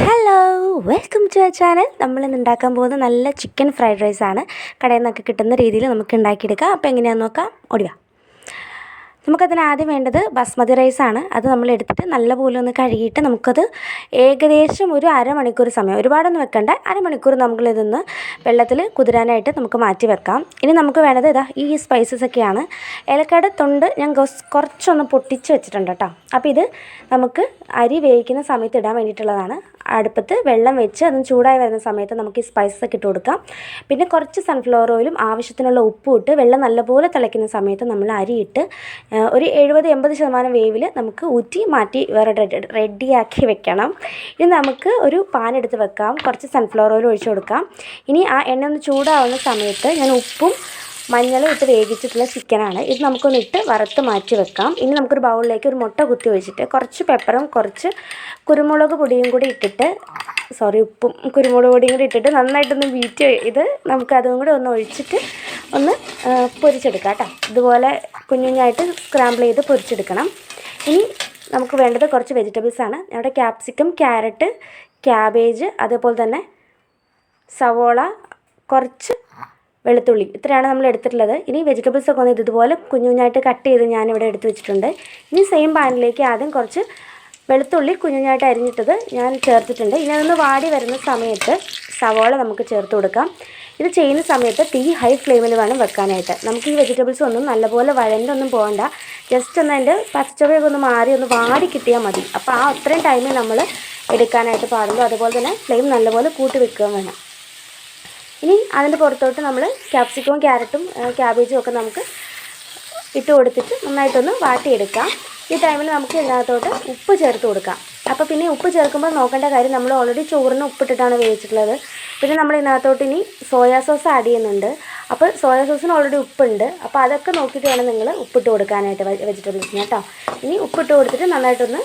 Hello, welcome to our channel. നമ്മളിന്ന് ഉണ്ടാക്കാൻ പോകുന്ന നല്ല ചിക്കൻ ഫ്രൈഡ് റൈസാണ്. കടയിൽ നിന്നൊക്കെ കിട്ടുന്ന രീതിയിൽ നമുക്ക് ഉണ്ടാക്കിയെടുക്കാം. അപ്പോൾ എങ്ങനെയാണെന്ന് നോക്കാം. ഓടിവാ. നമുക്കതിന് ആദ്യം വേണ്ടത് ബസ്മതി റൈസാണ്. അത് നമ്മൾ എടുത്തിട്ട് നല്ലപോലെ ഒന്ന് കഴുകിയിട്ട് നമുക്കത് ഏകദേശം ഒരു അരമണിക്കൂർ സമയം, ഒരുപാടൊന്നും വെക്കണ്ട, അരമണിക്കൂർ നമ്മളിതൊന്ന് വെള്ളത്തിൽ കുതിരാനായിട്ട് നമുക്ക് മാറ്റി വെക്കാം. ഇനി നമുക്ക് വേണ്ടത് ഈ സ്പൈസസ് ഒക്കെയാണ്. ഏലക്കയുടെ തൊണ്ട് ഞാൻ കുറച്ചൊന്ന് പൊട്ടിച്ച് വെച്ചിട്ടുണ്ട് കേട്ടോ. അപ്പോൾ ഇത് നമുക്ക് അരി വേവിക്കുന്ന സമയത്ത് ഇടാൻ വേണ്ടിയിട്ടുള്ളതാണ്. അടുപ്പത്ത് വെള്ളം വെച്ച് അതും ചൂടായി വരുന്ന സമയത്ത് നമുക്ക് ഈ സ്പൈസസ് ഒക്കെ ഇട്ട് കൊടുക്കാം. പിന്നെ കുറച്ച് സൺഫ്ലവർ ഓയിലും ആവശ്യത്തിനുള്ള ഉപ്പും ഇട്ട് വെള്ളം നല്ലപോലെ തിളയ്ക്കുന്ന സമയത്ത് നമ്മൾ അരിയിട്ട് ഒരു 70-80% വേവിൽ നമുക്ക് ഊറ്റി മാറ്റി വേറെ റെഡിയാക്കി വെക്കണം. ഇനി നമുക്ക് ഒരു പാൻ എടുത്ത് വെക്കാം. കുറച്ച് സൺഫ്ലവർ ഓയിൽ ഒഴിച്ച് കൊടുക്കാം. ഇനി ആ എണ്ണ ഒന്ന് ചൂടാവുന്ന സമയത്ത് ഞാൻ ഉപ്പും മഞ്ഞളും ഇട്ട് വേവിച്ചിട്ടുള്ള ചിക്കനാണ്. ഇത് നമുക്കൊന്നിട്ട് വറുത്ത് മാറ്റി വെക്കാം. ഇനി നമുക്കൊരു ബൗളിലേക്ക് ഒരു മുട്ട കുത്തി ഒഴിച്ചിട്ട് കുറച്ച് പെപ്പറും കുറച്ച് കുരുമുളക് പൊടിയും കൂടി ഇട്ടിട്ട് ഉപ്പും കുരുമുളക് പൊടിയും കൂടി ഇട്ടിട്ട് നന്നായിട്ടൊന്ന് ബീറ്റ് ഇത് നമുക്ക് അതും കൂടി ഒന്ന് ഒഴിച്ചിട്ട് ഒന്ന് പൊരിച്ചെടുക്കാം കേട്ടോ. ഇതുപോലെ കുഞ്ഞുഞ്ഞായിട്ട് സ്ക്രാമ്പിൾ ചെയ്ത് പൊരിച്ചെടുക്കണം. ഇനി നമുക്ക് വേണ്ടത് കുറച്ച് വെജിറ്റബിൾസാണ്. അവിടെ ക്യാപ്സിക്കം, ക്യാരറ്റ്, ക്യാബേജ്, അതേപോലെ തന്നെ സവോള, കുറച്ച് വെളുത്തുള്ളി, ഇത്രയാണ് നമ്മൾ എടുത്തിട്ടുള്ളത്. ഇനി വെജിറ്റബിൾസൊക്കെ ഒന്ന് ഇതുപോലെ കുഞ്ഞുഞ്ഞായിട്ട് കട്ട് ചെയ്ത് ഞാനിവിടെ എടുത്ത് വെച്ചിട്ടുണ്ട്. ഇനി സെയിം പാനിലേക്ക് ആദ്യം കുറച്ച് വെളുത്തുള്ളി കുഞ്ഞുഞ്ഞായിട്ട് അരിഞ്ഞിട്ടത് ഞാൻ ചേർത്തിട്ടുണ്ട്. ഇനി അതൊന്ന് വാടി വരുന്ന സമയത്ത് സവോള നമുക്ക് ചേർത്ത് കൊടുക്കാം. ഇത് ചെയ്യുന്ന സമയത്ത് തീ ഹൈ ഫ്ലെയിമിൽ വേണം വെക്കാനായിട്ട്. നമുക്ക് ഈ വെജിറ്റബിൾസ് ഒന്നും നല്ലപോലെ വഴണ്ടൊന്നും പോകണ്ട, ജസ്റ്റ് ഒന്ന് അതിൻ്റെ പച്ചച്ചൊവയൊക്കെ ഒന്ന് മാറി ഒന്ന് വാടി കിട്ടിയാൽ മതി. അപ്പോൾ ആ അത്രയും ടൈമിൽ നമ്മൾ എടുക്കാനായിട്ട് പാടുള്ളൂ. അതുപോലെ തന്നെ ഫ്ലെയിം നല്ലപോലെ കൂട്ടി വെക്കുകയും വേണം. ഇനി അതിൻ്റെ പുറത്തോട്ട് നമ്മൾ ക്യാപ്സിക്കവും ക്യാരറ്റും ക്യാബേജും ഒക്കെ നമുക്ക് ഇട്ട് കൊടുത്തിട്ട് നന്നായിട്ടൊന്ന് വാട്ടിയെടുക്കാം. ഈ ടൈമിൽ നമുക്ക് ഇതിനകത്തോട്ട് ഉപ്പ് ചേർത്ത് കൊടുക്കാം. അപ്പോൾ പിന്നെ ഉപ്പ് ചേർക്കുമ്പോൾ നോക്കേണ്ട കാര്യം, നമ്മൾ ഓൾറെഡി ചോറിന് ഉപ്പിട്ടിട്ടാണ് വേവിച്ചിട്ടുള്ളത്. പിന്നെ നമ്മൾ ഇതിനകത്തോട്ട് ഇനി സോയാ സോസ് ആഡ് ചെയ്യുന്നുണ്ട്. അപ്പോൾ സോയാ സോസിന് ഓൾറെഡി ഉപ്പുണ്ട്. അപ്പോൾ അതൊക്കെ നോക്കിയിട്ട് വേണം നിങ്ങൾ ഉപ്പിട്ട് കൊടുക്കാനായിട്ട് വെജിറ്റബിൾസിന് കേട്ടോ. ഇനി ഉപ്പിട്ട് കൊടുത്തിട്ട് നന്നായിട്ടൊന്ന്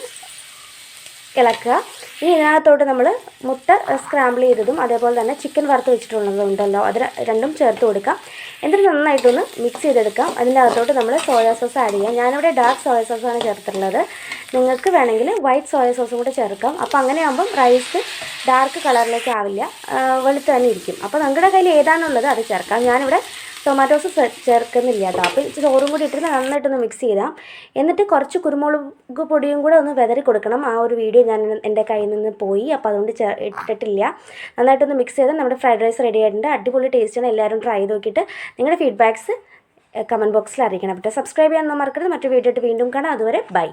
ഇളക്കുക. ഇനി ഇതിനകത്തോട്ട് നമ്മൾ മുട്ട സ്ക്രാമ്പിൾ ചെയ്തതും അതേപോലെ തന്നെ ചിക്കൻ വറുത്ത് വെച്ചിട്ടുള്ളതുണ്ടല്ലോ, അത് രണ്ടും ചേർത്ത് കൊടുക്കാം. എന്നിട്ട് നന്നായിട്ടൊന്ന് മിക്സ് ചെയ്തെടുക്കാം. അതിൻ്റെ അകത്തോട്ട് നമ്മൾ സോയാ സോസ് ആഡ് ചെയ്യാം. ഞാനിവിടെ ഡാർക്ക് സോയാ സോസാണ് ചേർത്തിട്ടുള്ളത്. നിങ്ങൾക്ക് വേണമെങ്കിൽ വൈറ്റ് സോയാ സോസും കൂടെ ചേർക്കാം. അപ്പോൾ അങ്ങനെയാകുമ്പം റൈസ് ഡാർക്ക് കളറിലേക്ക് ആവില്ല, വെളുത്ത് തന്നെ ഇരിക്കും. അപ്പോൾ നിങ്ങളുടെ കയ്യിൽ ഏതാണുള്ളത് അത് ചേർക്കാം. ഞാനിവിടെ ടൊമാറ്റോസ് ചേർക്കുന്നില്ല കേട്ടോ. അപ്പോൾ ചോറും കൂടി ഇട്ടിട്ട് നന്നായിട്ടൊന്ന് മിക്സ് ചെയ്താൽ, എന്നിട്ട് കുറച്ച് കുരുമുളക് പൊടിയും കൂടെ ഒന്ന് വെതറി കൊടുക്കണം. ആ ഒരു വീഡിയോ ഞാൻ എൻ്റെ കയ്യിൽ നിന്ന് പോയി, അപ്പോൾ അതുകൊണ്ട് ഇട്ടിട്ടില്ല. നന്നായിട്ടൊന്ന് മിക്സ് ചെയ്താൽ നമ്മുടെ ഫ്രൈഡ് റൈസ് റെഡി ആയിട്ടുണ്ട്. അടിപൊളി ടേസ്റ്റാണ്. എല്ലാവരും ട്രൈ ചെയ്ത് നോക്കിയിട്ട് നിങ്ങളുടെ ഫീഡ്ബാക്ക്സ് കമൻറ്റ് ബോക്സിൽ അറിയിക്കണം. അപ്പോൾ സബ്സ്ക്രൈബ് ചെയ്യാനൊന്നും മറക്കരുത്. മറ്റൊരു വീഡിയോ ആയിട്ട് വീണ്ടും കാണാം. അതുവരെ ബൈ.